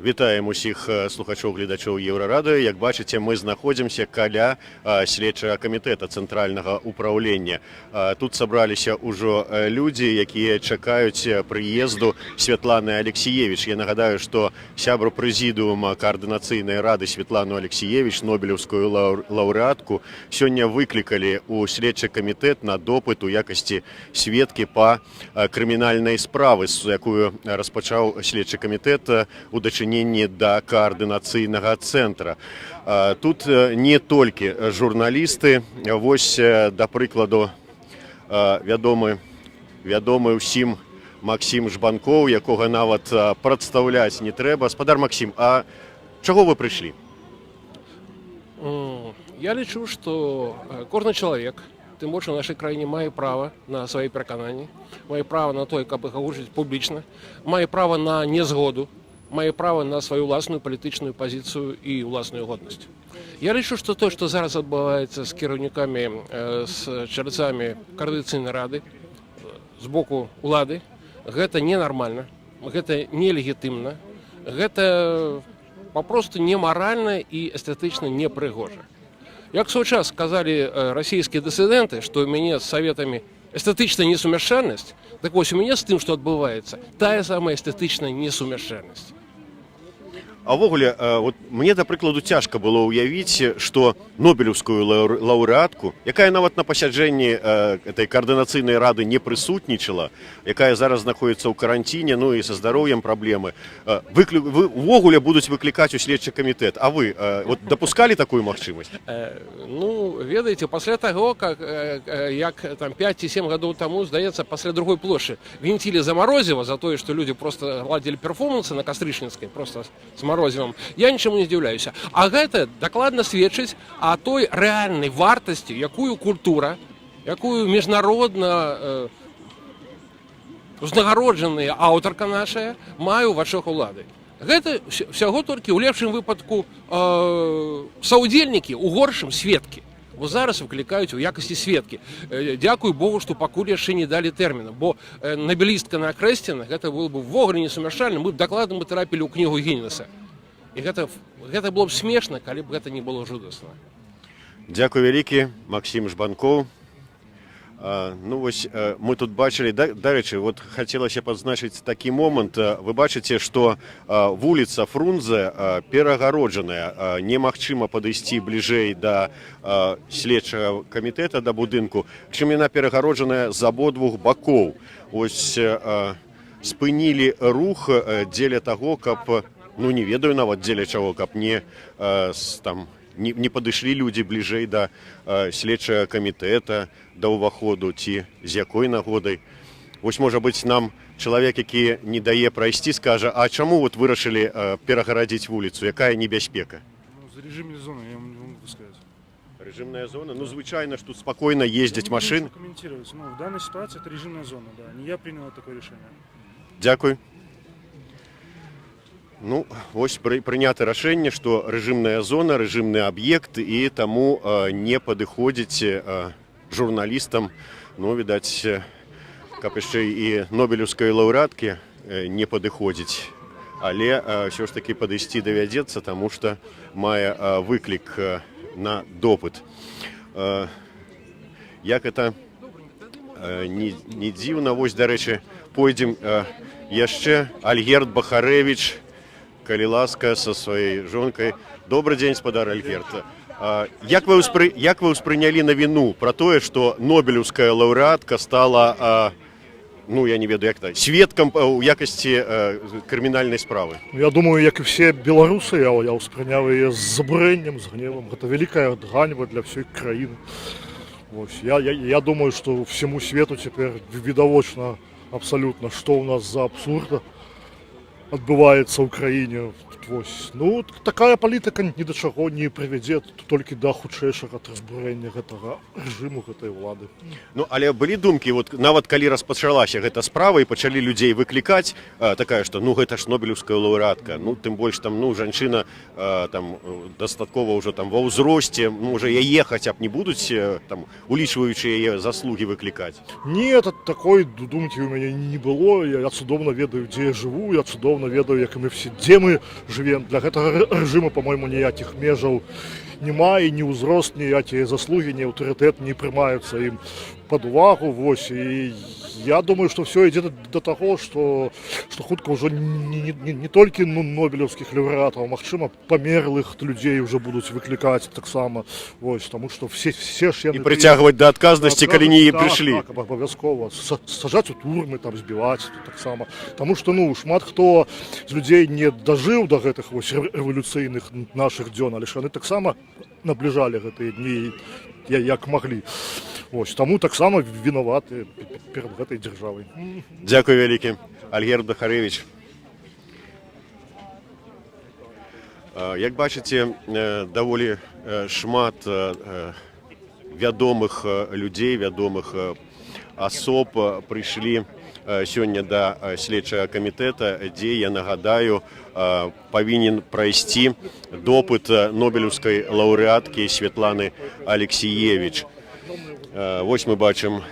Вітаем усіх слухачоў-гледачоў Еўрарадыё. Як бачыце, мы знаходзімся каля следчага камітэта цэнтральнага ўпраўлення. Тут сабраліся ўжо людзі, якія чакаюць прыезду Святланы Алексіевіч. Я нагадаю, што сябру прэзідыума каардынацыйнай рады Святлану Алексіевіч, нобелеўскую лаўрэатку, сёння выклікалі ў следчы камітэт на допыт у якасці сведкі па крымінальнай справы, якую распачаў следчы камітэт у дачыненні да каардынацыйнага цэнтра. Тут не толькі журналісты, вось, да прыкладу, вядомы ўсім Максім Жбанкоў, якога нават прадстаўляць не трэба. Гаспадар Максім, а чаго вы прыйшлі? Я лічу, што кожны чалавек, тым больш у нашай краіне, мае права на свае перакананні, мае права на тое, каб іх агучыць публічна, мае права на незгоду, мае права на сваю ўласную палітычную пазіцыю і ўласную годнасць. Я лічу, што тое, што зараз адбываецца з кіраўнікамі, з чальцамі каардынацыйнай рады, з боку ўлады, гэта ненармальна, гэта нелегітымна, гэта папросту немаральна і эстэтычна непрыгожа. Як свой час сказалі расійскія дысідэнты, што ў мяне з саветамі эстэтычная несумяшчальнасць, так вось у мяне з тым, што адбываецца, тая самая эстэтычная несумяшчальнасць. А ўвогуле, вот мне, да прыкладу, цяжка было ўявіць, што нобелеўскую лаўрэатку, якая нават на пасяджэнні этой каардынацыйнай рады не прысутнічала, якая зараз знаходзіцца ў каранціне, ну і са здароўем праблемы, увогуле будуць выклікаць у следчы камітэт. А вы вот дапускалі такую магчымасць? Ну, ведаеце, пасля таго, як там 5 ці 7 гадоў таму, здаецца, пасля другой плошчы вінцілі замарозіва за тое, што людзі проста гладзілі перформансы на Кастрычніцкай, проста з марозівам, я нічаму не здзіўляюся. А гэта дакладна сведчыць о той рэальнай вартасці, якую культура, якую міжнародна узнагароджаная аўтарка нашая мае ў вачах улады. Гэта ўсяго толькі ў лепшым выпадку саўдзельнікі, у горшым сведкі. Бо зараз выклікаюць у якасці сведкі. Дзякуй Богу, што пакуль яшчэ не далі тэрміна, бо набелістка на Акрэсціна, гэта было б ввогуле несумяшчальна, мы б дакладна трапілі ў кнігу Гіннеса. І гэта было б смешна, калі б гэта не было жудасна. Дзякуй вялікі, Максім Жбанкоў. Ну вось, мы тут бачылі, дарэчы, вот хацелася падзначыць такі момант. Вы бачыце, што вуліца Фрунзе перагароджаная, немагчыма падысці бліжэй да следчага камітэта, да будынку, чым яна перагароджаная з абодвух бакоў. Вось спынілі рух дзеля таго, каб, ну не ведаю нават дзеля чаго, каб не падышлі людзі бліжэй да следчага камітэта, да ўваходу, ці з якой нагодай. Вось, можа быць, нам чалавек, які не дае прайсці, скажа, а чаму вот вырашылі перагарадзіць вуліцу, якая небяспека? Ну, за режимной зоной, я вам не могу сказать. Режимная зона? Ну, звычайна, што спакойна ездзяць машин. Комментировать. Ну, в данной ситуации это режимная зона, да. Не я принял такое решение. Дзякуй. Ну, вось прынята рашэнне, што рэжымная зона, рэжымны аб'ект, і таму не падыходзіць журналістам, ну, відаць, каб яшчэ і нобелеўскай лаўрэаткі не падыходзіць. Але ўсё ж такі падысці давядзецца, таму што мае выклік на допыт. Як это не дзіўна, вось, дарэчы, пойдзем яшчэ Альгерд Бахарэвіч, калі ласка, са сваёй жонкай. Добрый дзень, спадар Альгерд. Як вы ўспрынялі навіну пра тое, што нобелеўская лаўрэатка стала, ну, я не ведаю, як так, сведкам у якасці крымінальнай справы? Я думаю, як і все беларусы, я ўспрыняў яе з забурэннем, з гневам. Гэта вялікая ганьба для всей краіны. Я думаю, што всему свету цяпер відавочна абсалютна, што ў нас за абсурда адбываецца ў краіне. Ну, такая палітыка ні да чаго не прывядзе, толькі да хутчэйшага разбурэння гэтага рэжыму, гэтай улады. Ну, але былі думкі, вот, нават калі распачалася гэта справа і пачалі людзей выклікаць, такая, што ну гэта ж нобелеўская лаўрэатка, ну тым больш там, ну, жанчына там дастаткова ўжо там ва ўзросце, ну, уже яе хаця б не будуць там, улічваючы яе заслугі, выклікаць. Не, такой думкі ў мяне не было. Я цудоўна ведаю, дзе я жыву, я цудоўна напэўна ведаю, як і мы все, дзе мы жывем. Для гэтага рэжыму, по-мойму, ніякіх межаў няма, і ні ўзрост, ніякія заслугі, ні аўтарытэт не прымаюцца ім пад увагу. Вось, і я думаю, што все ідзе да таго, што хутка ўжо не толькі нобелеўскіх лаўрэатаў, магчыма, памерлых людзей ўжо будуць выклікаць таксама. Вось, таму што все ж І прыцягваць да адказнасці, калі не прыйшлі. Так, абавязкова. Сажаць у турмы, там, збіваць таксама. Таму што, шмат хто з людзей не дажыў да гэтых вось рэвалюцыйных нашых дзён, але ж яны таксама набліжалі гэтыя дні, як маглі. Ось, таму таксама вінаваты перад гэтай дзяржавай. Дзякуй вялікі. Альгерд Дахарэвіч. Як бачыце, даволі шмат вядомых людзей, вядомых асоб прыйшлі сёння да следчага камітэта, дзе, я нагадаю, павінен прайсці допыт нобелеўскай лаўрэаткі Святланы Алексіевіч. Вось мы бачым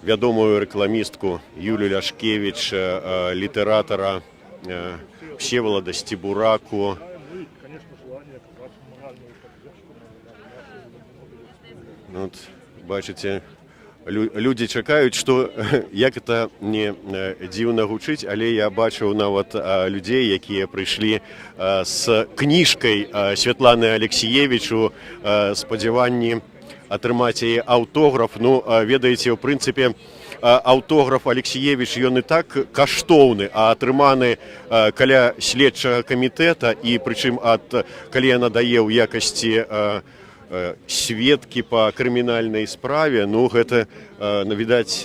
вядомую рэкламістку Юлю Ляшкевіч, літаратара Всеволода Стебураку. Вот, бачыце, людзі чакаюць, што, як это не дзіўна гучыць, але я бачыў нават людзей, якія прыйшлі з кніжкай Святланы Алексіевіч у спадзяванні атрымаць яе аўтограф. Ведаеце, у прынцыпе, аўтограф Алексіевіч, ён і так каштоўны, а атрыманы каля следчага камітэта, і прычым калі яна дае ў якасці сведкі па крымінальнай справе, гэта, відаць,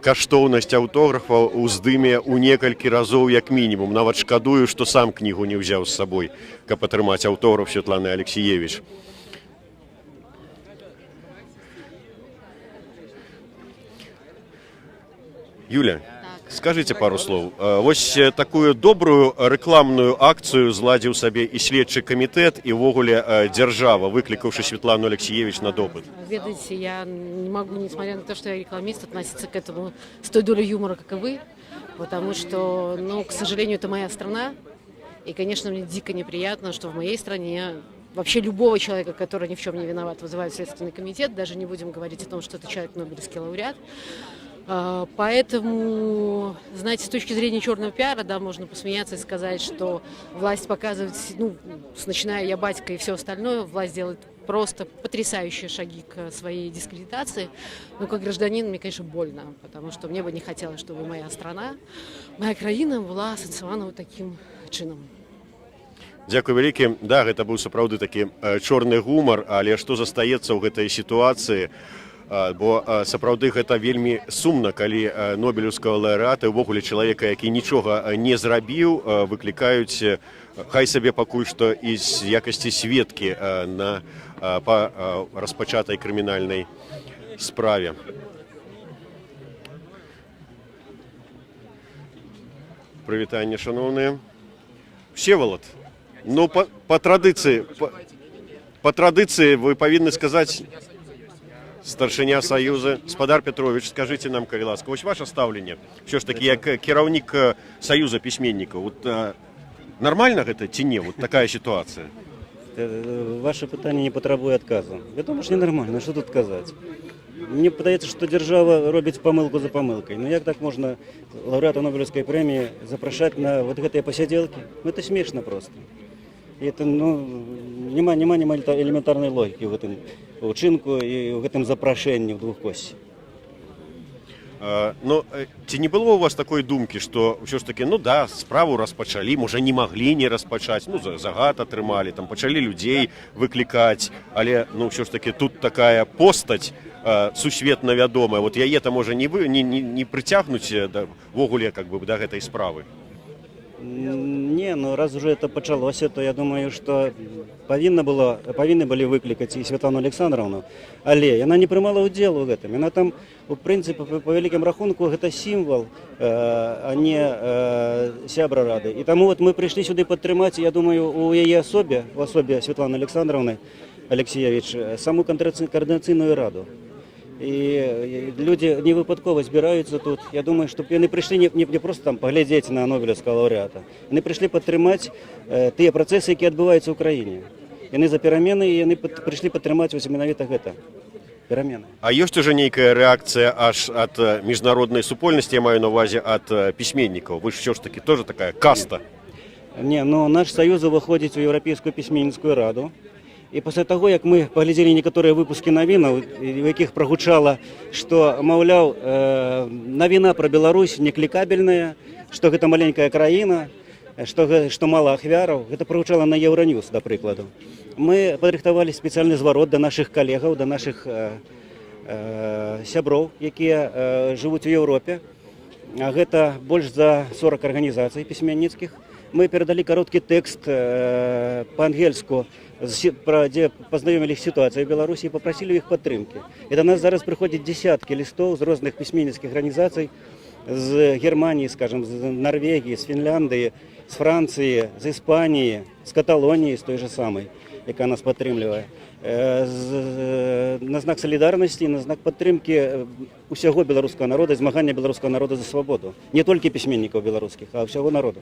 каштоўнасць аўтографа ўздыме ў некалькі разоў як мінімум. Нават шкадую, што сам кнігу не ўзяў з сабой, каб атрымаць аўтограф Святланы Алексіевіч. Юля, скажите пару слов. Вось такую добрую рэкламную акцыю зладзіў сабе і следчы камітэт, і ўвогуле дзяржава, выклікаўшы Светлану Алексіевіч на допыт. Видите, я не могу, несмотря на то, что я рекламист, относиться к этому с той долей юмора, как и вы, потому что, к сожалению, это моя страна, и, конечно, мне дико неприятно, что в моей стране вообще любого человека, который ни в чем не виноват, вызывают Следственный комитет, даже не будем говорить о том, что это человек Нобелевский лауреат. Поэтому, знаете, с точки зрения черного пиара, да, можно посмеяться и сказать, что власть показывает, начиная «Я батька» и все остальное, власть делает просто потрясающие шаги к своей дискредитации. Но как гражданин мне, конечно, больно, потому что мне бы не хотелось, чтобы моя страна, моя краіна была ассоциирована вот таким чином. Дзякуй вялікі. Да, гэта быў сапраўды такі чорны гумар, але што застаецца ў гэтай сітуацыі? Бо сапраўды гэта вельмі сумна, калі нобелеўскага лаўрэата, увогуле чалавека, які нічога не зрабіў, выклікаюць, хай сабе пакуль што і з якасці сведкі па распачатай крымінальнай справе. Прывітанне, шаноўныя. Всеволод, па традыцыі вы павінны сказаць, старшыня Саюза, спадар Петрович, скажите нам, калі ласка, вось ваше стаўленне, ўсё ж такі, як кіраўнік Саюза пісьменнікаў, нормально гэта ці не, такая ситуация? Ваше пытанне не патрабуе адказу. Вядома ж, ненармальна, што тут казаць? Мне падаецца, што дзяржава робіць памылку за памылкай. Як так можна лаўрэата Нобелеўскай прэміі запрашаць на вот гэтыя пасядзелкі? Это смешна просто. І это, няма элементарнай логікі ў гэтым учынку і ў гэтым запрашэнні ў двухкосці. Ці не было у вас такой думкі, што ўсё ж такі, справу распачалі, можа не маглі не распачаць, загад атрымалі, там пачалі людзей выклікаць, але ўсё ж такі тут такая постаць сусветна вядомая, яе-то можа не прыцягнуць ввогуле да гэтай справы. Не, раз уже это пачалося, то я думаю, что павінны былі выклікаць і Святлану Александровну, але яна не прымала ўдзел у гэтым. Яна там, у прынцыпе, па вялікім рахунку, гэта сімвал, а не сябра рады. І таму мы прыйшлі сюды падтрымаць, я думаю, у яе асобе, у асобе Святланы Александровны Алексіевіч, саму координаційную раду. І люди не випадково збираються тут. Я думаю, що вони прийшли не просто там поглядіти на Нобелівського лауреата. Вони прийшли підтримати ті процеси, які відбуваються в Україні. Вони за переміни, і вони прийшли підтримати ось менавіта гэта. Перемены. А ёсць уже нейкая рэакцыя аж ад міжнароднай супольнасці, я маю на ўвазе ад пісьменнікаў. Вы ж все ж таки тоже такая каста. Не, но наш союз выходит в Европейскую письменницкую раду. И после того, как мы поглядели некоторые выпуски новин, в яких прогучало, что, мовляв, новина про Беларусь не кликабельная, что это маленькая краина, что мало ахвяров, это прогучало на Евроньюз, до прикладу. Мы подрыхтовали специальный зворот до наших коллегов, до наших сяброў, якія живут в Европе. Это больше за 40 организаций письменницких. Мы передали короткий текст по-ангельску, где познакомились с ситуацией в Беларуси и попросили их подтримки. И до нас зараз приходят десятки листов с разных письменницких организаций, с Германии, скажем, с Норвегии, с Финляндии, с Франции, с Испании, с Каталонии, с той же самой, яка нас підтримує. На знак солідарності, на знак підтримки усього білоруського народу, змагання білоруського народу за свободу. Не тільки письменників білоруських, а всього народу.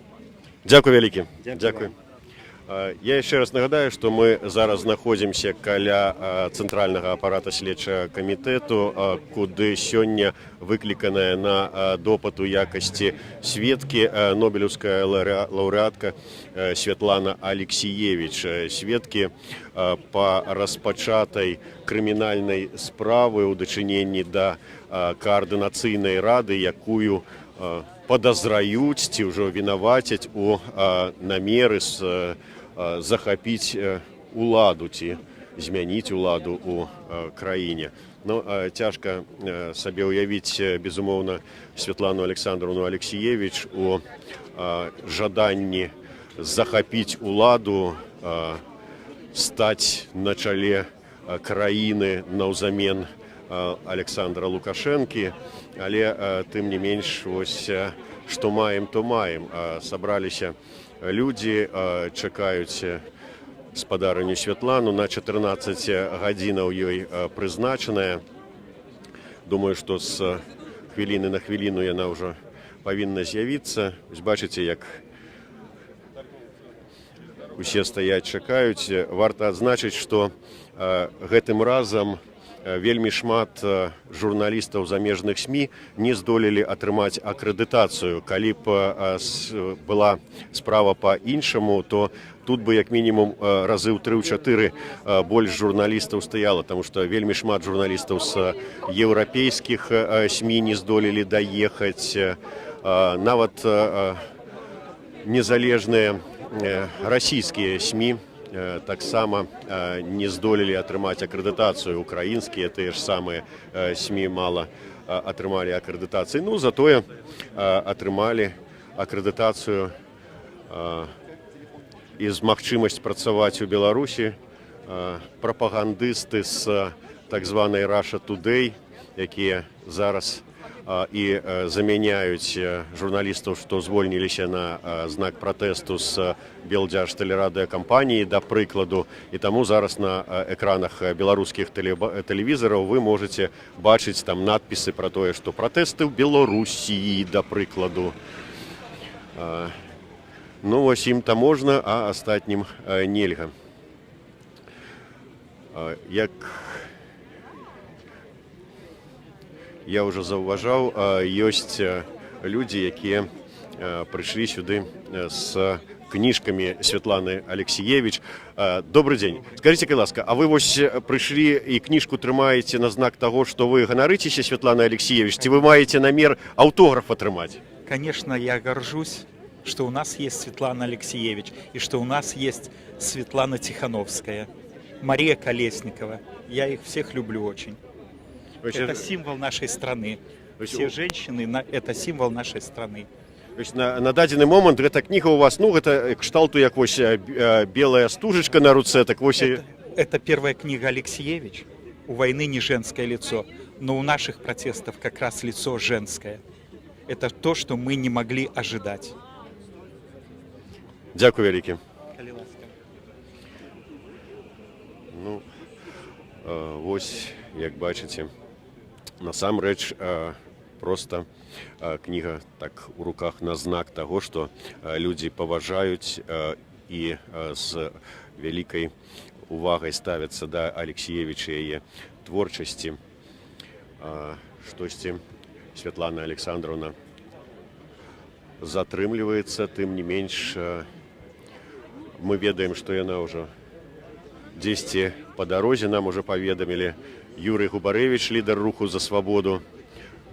Дякую вялікі. Дякую. Я яшчэ раз нагадаю, што мы зараз знаходзімся каля цэнтральнага апарата следчага камітэту, куды сёння выкліканая на допыт у якасці сведкі нобелеўская лаўрэатка Святлана Алексіевіч. Сведкі па распачатай крымінальнай справы ў дачыненні да каардынацыйнай рады, якую падазраюць ці ўжо вінавацяць у намеры захапіць уладу ці змяніць уладу ў краіне. Ну, цяжка сабе ўявіць, безумоўна, Святлану Александровну Алексіевіч у жаданні захапіць уладу, стаць на чале краіны наўзамен Александра Лукашэнкі, але тым не менш, вось што маем, то маем. Сабраліся людзі, чакаюць спадарыню Святлану, на 14 гадзінаў ёй прызначаная. Думаю, што з хвіліны на хвіліну яна ўжо павінна з'явіцца. Бачыце, як усе стаяць, чакаюць. Варта адзначыць, што гэтым разам вельмі шмат журналістаў замежных СМІ не здолелі атрымаць акрэдытацыю. Калі б была справа па-іншаму, то тут бы як мінімум разы ў 3-4 больш журналістаў стаяла, таму што вельмі шмат журналістаў з еўрапейскіх СМІ не здолелі даехаць. Нават незалежныя расійскія СМІ таксама не здолелі атрымаць акрэдытацыю. Украінскія тыя ж самыя СМІ мала атрымалі акрэдытацыі. Ну, затое атрымалі акрэдытацыю і з магчымасць працаваць у Беларусі прапагандысты з так званай Russia Today, якія зараз і замяняюць журналістаў, што звольніліся на знак пратэсту з Белдзяжтэлерадыёкампаніі, да прыкладу. І таму зараз на экранах беларускіх тэлевізараў вы можаце бачыць там надпісы пра тое, што пратэсты ў Беларусі, да прыкладу. Ну, вось ім-то можна, а астатнім нельга. Як я ўжо заўважаў, ёсць людзі, якія прыйшлі сюды з кніжкамі Святланы Алексіевіч. Добры дзень. Скажыце, калі ласка, а вы вось прыйшлі і кніжку трымаеце на знак таго, што вы ганарыцеся Святланы Алексіевіч, ці вы маеце намер аўтограф атрымаць? Конечно, я горжусь, что у нас есть Светлана Алексиевич и что у нас есть Светлана Тихановская, Мария Колесникова. Я их всех люблю очень. Это символ нашей страны. Все женщины – это символ нашей страны. На дадзены момант гэта кніга у вас, ну, гэта кшталту як вось белая стужачка на руцэ, так вось... Это первая книга Алексиевич. У войны не женское лицо, но у наших протестов как раз лицо женское. Это то, что мы не могли ожидать. Дякую вялікі. Ну, вось, як бачыце, насамрэч просто кніга так у руках на знак таго, што людзі паважаюць і з вялікай увагай ставяцца да Алексіевіча і яе творчасці. Штосьці Святлана Александровна затрымліваецца, тым не менш мы ведаем, што яна ўжо дзесьці па дарозе, нам уже паведамілі. Юрый Губарэвіч, лідар руху за свабоду.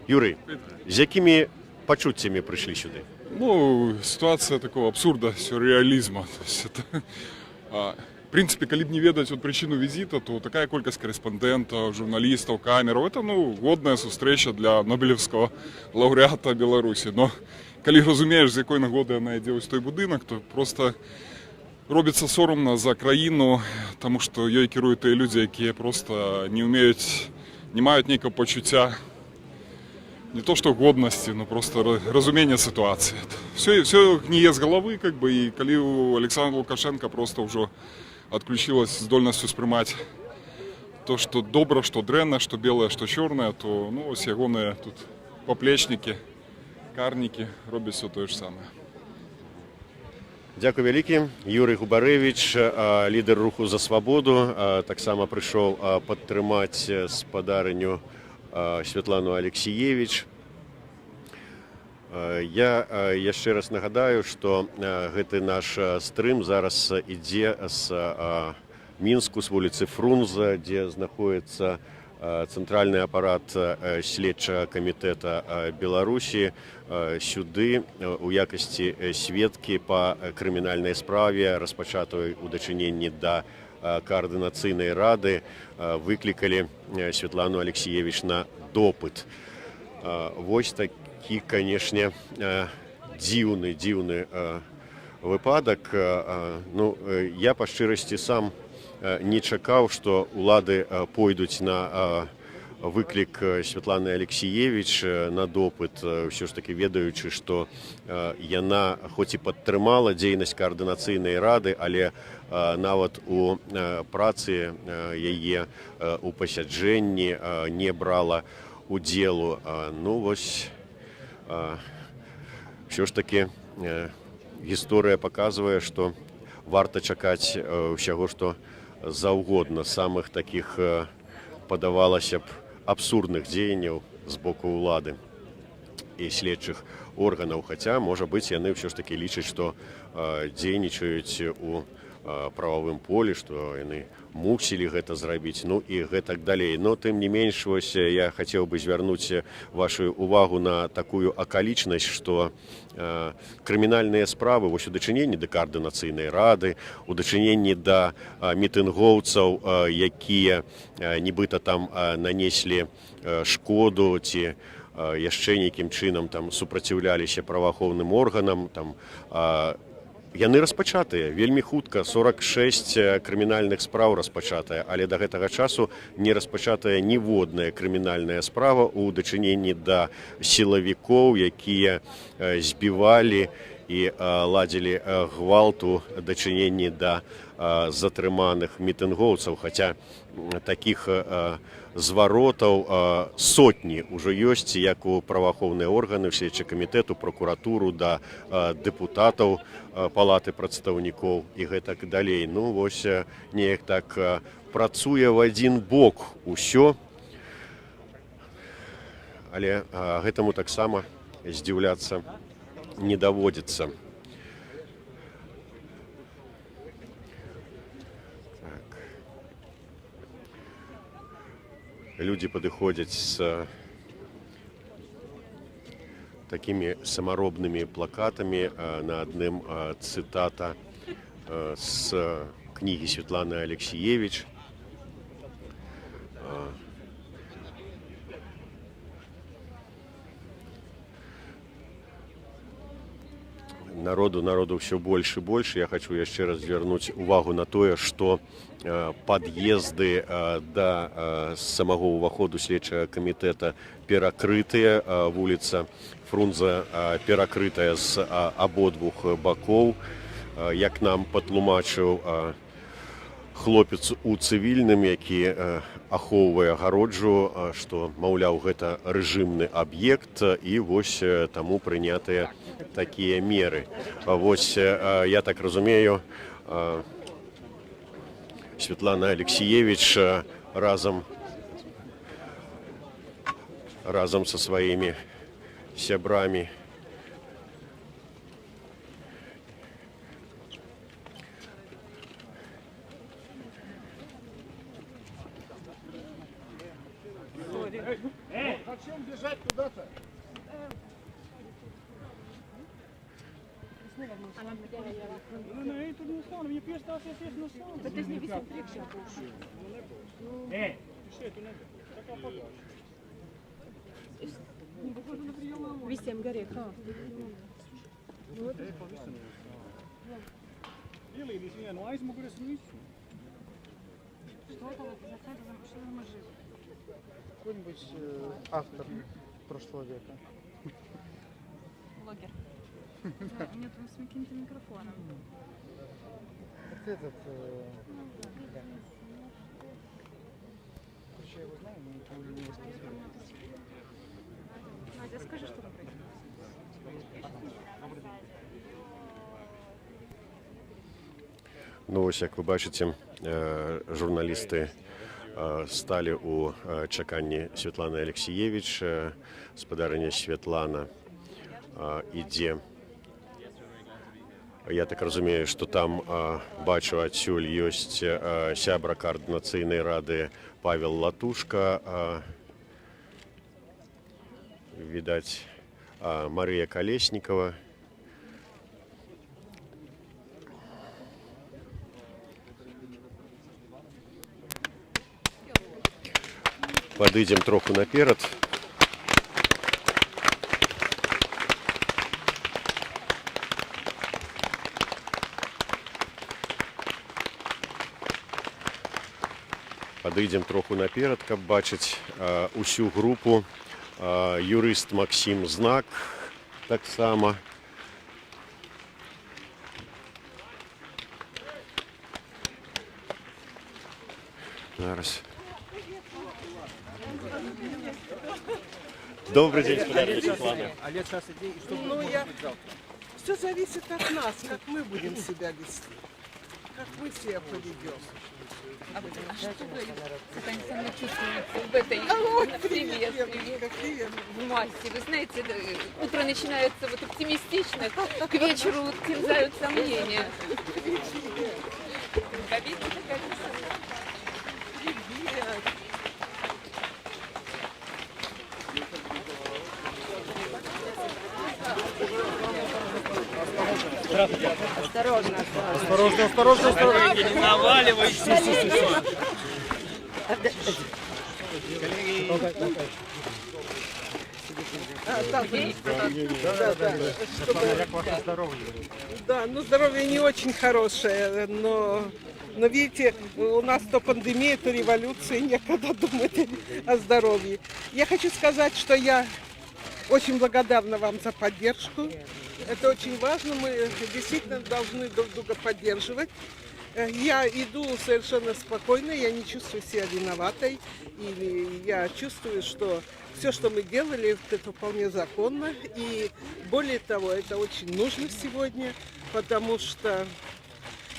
Юрый, з якімі пачуццямі прыйшлі сюды? Ну, ситуация такого абсурда, сюрреализма. То есть это, в принципе, коли б не ведать вот причину визита, то такая колькость корреспондентов, журналистов, камеров, это, ну, годная встреча для Нобелевского лауреата Беларуси. Но коли розумієш, з якої нагоди вона йде ось той будинок, то просто робиться соромно за країну, тому що її керують ті люди, які просто не вміють, не мають ніякого почуття, не то что годности, но просто разумение ситуации. Все гниет с головы, как бы, и коли у Александра Лукашенко просто уже отключилась здольность воспринимать то, что добро, что дренно, что белое, что черное, то, ну, ось ягоные тут поплечники, карники робят все то же самое. Дякую вялікі. Юрый Губарэвіч, лідар руху за свабоду, таксама прыйшоў падтрымаць спадарыню Святлану Алексіевіч. Я яшчэ раз нагадаю, што гэты наш стрым зараз ідзе з Мінску, з вуліцы Фрунзе, дзе знаходіцца цэнтральны апарат следчага камітэта Беларусі, сюды у якасці сведкі па крымінальнай справе, распачатой у дачыненні да координаційної ради, викликали Світлану Алексієвич на допит. Ось такий, звісно, дивний випадок. Ну, я по щирості сам не чекав, що улади пойдуть на виклик Світлани Алексієвич на допит, все ж таки ведаючи, що яна хоч і підтримала діяльність координаційної ради, але нават у праці яе у пасяджэнні не брала удзелу. Ну вось, все ж таки гісторыя паказвае, што варта чакаць усяго, што заўгодна, самых такіх, падавалася б, абсурдных дзеянняў з боку ўлады і следчых органаў, хаця, можа быць, яны ўсё ж такі лічаць, што дзейнічаюць у прававым полі, што яны мусілі гэта зрабіць, ну і гэтак далей. Но тым не менш, вось я хацеў бы звярнуць вашу увагу на такую акалічнасць, што крымінальныя справы вось у дачыненні да координаційнай рады, у дачыненні да мітынгоўцаў, якія нібыта там нанеслі шкоду ці яшчэ нейкім чынам там супраціўляліся праваахоўным органам, там яны распачатыя вельмі хутка, 46 крымінальных спраў распачатая, але да гэтага часу не распачатая ніводная крымінальная справа ў дачыненні да сілавікоў, якія збівалі і ладзілі гвалту дачыненні да затрыманых мітынгоўцаў, хаця такіх зваротаў сотні ўжо ёсць, як у праваахоўныя органы, следчы камітэт, у пракуратуру, да дэпутатаў палаты прадстаўнікоў і гэтак далей. Ну вось неяк так працуе в адзін бок усё, але гэтаму таксама здзіўляцца не даводзіцца. Люди падыходзяць з такими самаробнымі плакатамі. На адным цытата з кнігі Святланы Алексіевич. Народу все больше и больше. Я хочу яшчэ раз звярнуць увагу на тое, што пад'езды да самого ўваходу следчага камітэта перакрытыя, вуліца Фрунзе перакрытая з абодвух бакоў. Як нам патлумачыў хлопец у цывільным, які ахоўвае агароджу, што, маўляў, гэта рэжымны аб'ект, і вось таму прынятыя такія меры. Вось, я так разумею, Святлана Алексіевич разам са сваімі сябрамі Какой-нибудь автор прошлого века. Блогер. Нет, с каким-то микрофоном. Вот этот... Короче, я его знаю, но никого не воспроизводил. Надя, скажи, что вы Ну, ось, як ви бачите, журналісти сталі у чаканні Святланы Алексієвич. Спадарыня Святлана ідзе. Я так разумею, што там, бачу, адсюль ёсць сябра каардынацыйнай рады Павел Латушка. Відаць, Марыя Калеснікова. Падыдзем троху наперад. Падыдзем троху наперад, каб бачыць усю групу. Юрыст Максім Знак таксама. Зараз. Добрый день, спадарыня Святлана. Все зависит от нас, как мы будем себя вести, как мы себя поведем. А что вы сатанично чувствуете в этой привет, в массе? Вы знаете, утро начинается вот оптимистично, к вечеру терзают сомнения. Обидно такая красота. Осторожно, Осторожно, осторожно, осторожно. не наваливайся. Да, ну здоровье не очень хорошее, но видите, у нас то пандемия, то революция, некогда думать о здоровье. Я хочу сказать, что я очень благодарна вам за поддержку. Это очень важно, мы действительно должны друг друга поддерживать. Я иду совершенно спокойно, я не чувствую себя виноватой. И я чувствую, что все, что мы делали, это вполне законно. И более того, это очень нужно сегодня, потому что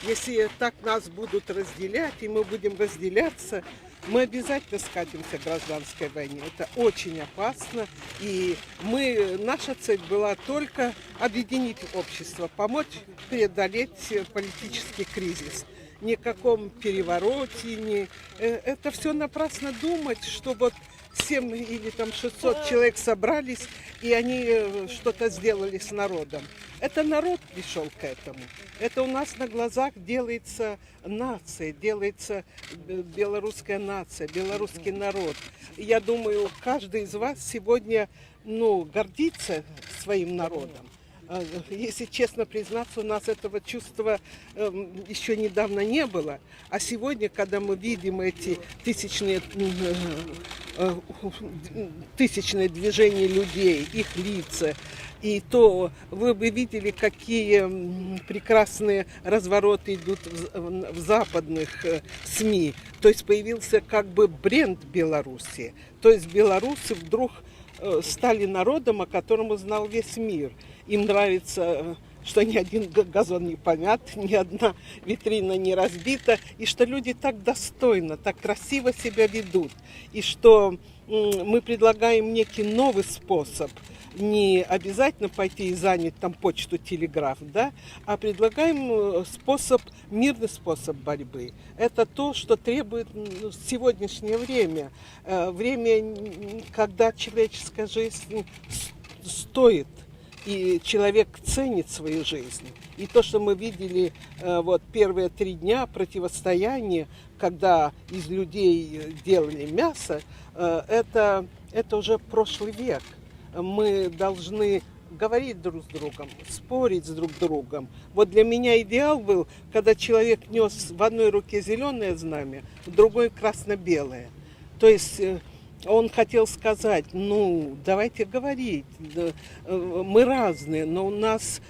если так нас будут разделять, и мы будем разделяться, мы обязательно скатимся к гражданской войне. Это очень опасно. И наша цель была только объединить общество, помочь преодолеть политический кризис. Ни о каком перевороте, это все напрасно думать, что вот 7 или там 600 человек собрались, и они что-то сделали с народом. Это народ пришел к этому. Это у нас на глазах делается нация, делается белорусская нация, белорусский народ. Я думаю, каждый из вас сегодня гордится своим народом. Если честно признаться, у нас этого чувства еще недавно не было. А сегодня, когда мы видим эти тысячные движения людей, их лица, и то вы бы видели, какие прекрасные развороты идут в западных СМИ. То есть появился как бы бренд Беларуси. То есть белорусы вдруг стали народом, о котором узнал весь мир. Им нравится, что ни один газон не помят, ни одна витрина не разбита, и что люди так достойно, так красиво себя ведут, и что мы предлагаем некий новый способ, не обязательно пойти и занять там почту, телеграф, да, а предлагаем способ, мирный способ борьбы. Это то, что требует сегодняшнее время, время, когда человеческая жизнь стоит, и человек ценит свою жизнь. И то, что мы видели вот первые 3 дня противостояния, когда из людей делали мясо, это уже прошлый век. Мы должны говорить друг с другом, спорить с друг другом. Вот для меня идеал был, когда человек нес в одной руке зеленое знамя, в другой красно-белое. То есть он хотел сказать, ну, давайте говорить, мы разные, но у нас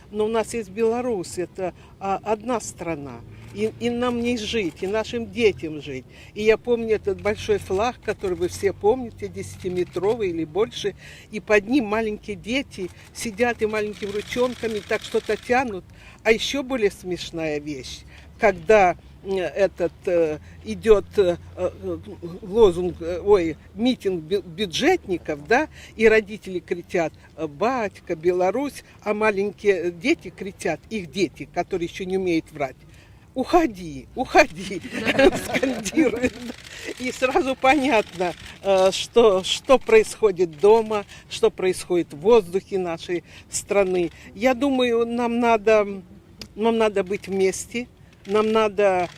есть Беларусь, это одна страна. И нам не жить, и нашим детям жить. И я помню этот большой флаг, который вы все помните, 10-метровый или больше, и под ним маленькие дети сидят и маленькими ручонками так что-то тянут. А еще более смешная вещь, когда идет лозунг, митинг бюджетников, да, и родители кричат «Батька, Беларусь», а маленькие дети кричат, их дети, которые еще не умеют врать, «Уходи, уходи», скандируют. И сразу понятно, что происходит дома, что происходит в воздухе нашей страны. Я думаю, нам надо быть вместе, нам надо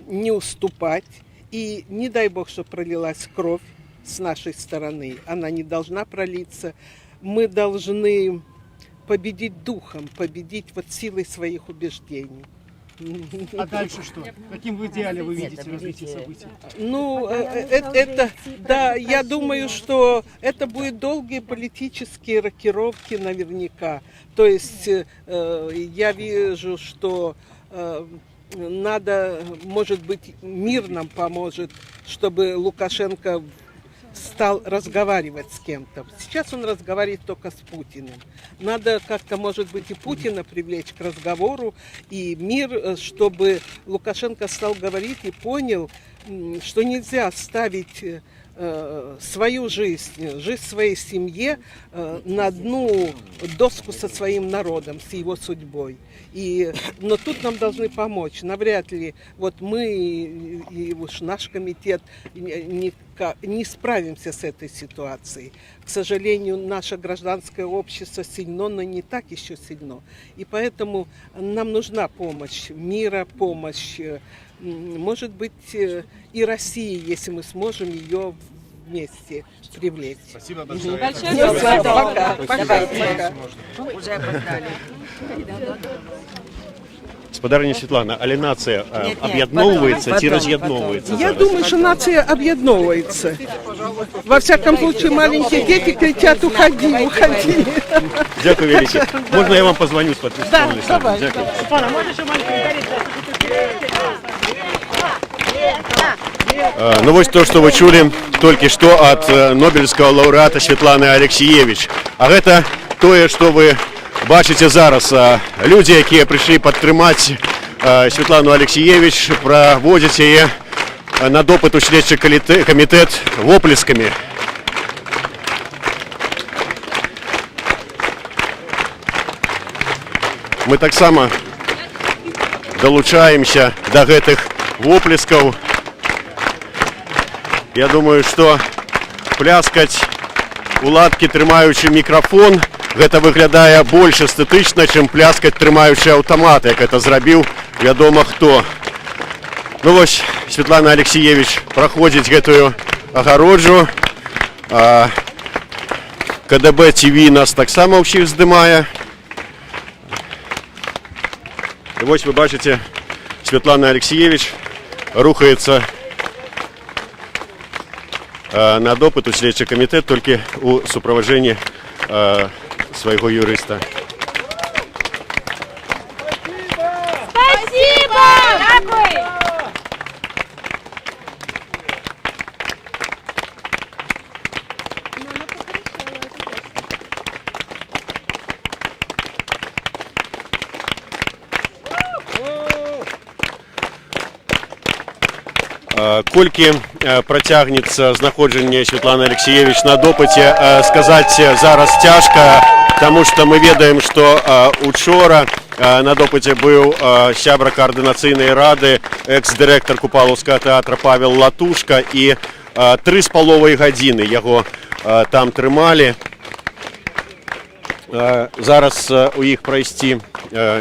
не уступать. И не дай Бог, что пролилась кровь с нашей стороны. Она не должна пролиться. Мы должны победить духом, победить вот силой своих убеждений. А дальше что? Каким в идеале вы видите развитие событий? Ну, я думаю, что это будут долгие политические рокировки наверняка. То есть я вижу, что надо, может быть, мир нам поможет, чтобы Лукашенко стал разговаривать с кем-то. Сейчас он разговаривает только с Путиным. Надо как-то, может быть, и Путина привлечь к разговору, и мир, чтобы Лукашенко стал говорить и понял, что нельзя ставить свою жизнь своей семье на одну доску со своим народом, с его судьбой. Но тут нам должны помочь. Навряд ли вот мы и уж наш комитет не справимся с этой ситуацией. К сожалению, наше гражданское общество сильно, но не так еще сильно. И поэтому нам нужна помощь мира, помощь, может быть, и России, если мы сможем ее вместе привлечь. Спасибо большое. Пока. Уже опоздали. Спадарня Світлана, але нація об'єдновується чи роз'єдновується? Я думаю, что нация объединяется. Во всяком случае, маленькие дети кричат «Уходи, уходи». Дякую велике. Можно я вам позвоню с подписчиком? Да, давай. Дякую. Ну вот то, что вы чули только что от Нобелевского лауреата Светланы Алексеевич. А это то, что вы бачите зараз. Люди, які прийшли підтримати Світлану Алексеевич, проводять її на допит у слідчий комітет оплесками. Ми так само долучаемся до гэтых оплескаў. Я думаю, что пляскать уладкі, трымаючы мікрафон, гэта выглядае больш эстэтычна, чым пляскаць, трымаючы аўтамат, як это зрабіў вядома хто. Ну вось, Светлана Алексеевич праходзіць гэтую агароджу. КДБ ТВ нас таксама ўсіх здымае. І ось ви бачите, Світлана Алексієвич рухається на допит у слідчий комітет тільки у супроводженні свого юриста. Спасибо! Дякую! Колькі працягнецца знаходжанне Святланы Алексіевич на допыце, сказаць зараз цяжка, таму што мы ведаем, што учора на допыце быў сябра каардынацыйнай рады, экс-дырэктар Купалаўскага тэатра Павел Латушка, і 3,5 гадзіны яго там трымалі. Зараз у іх прайсці,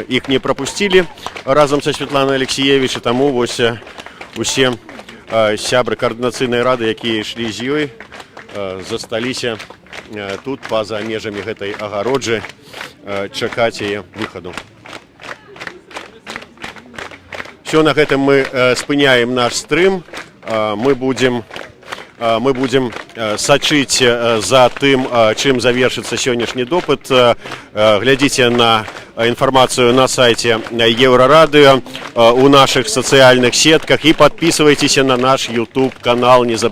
іх не прапусцілі разам са Святланай Алексіевич, і таму вось усе сябры каардынацыйнай рады, якія ішлі з ёй, засталіся тут па-за межамі гэтай агароджы чакаць яе выхаду. Все, на гэтым мы спыняем наш стрым. Мы будем сачыць за тым, чым завершыцца сённяшні допыт. Глядзіце на информацию на сайте Еврорадио, у наших социальных сетках, и подписывайтесь на наш YouTube канал. Не забывайте.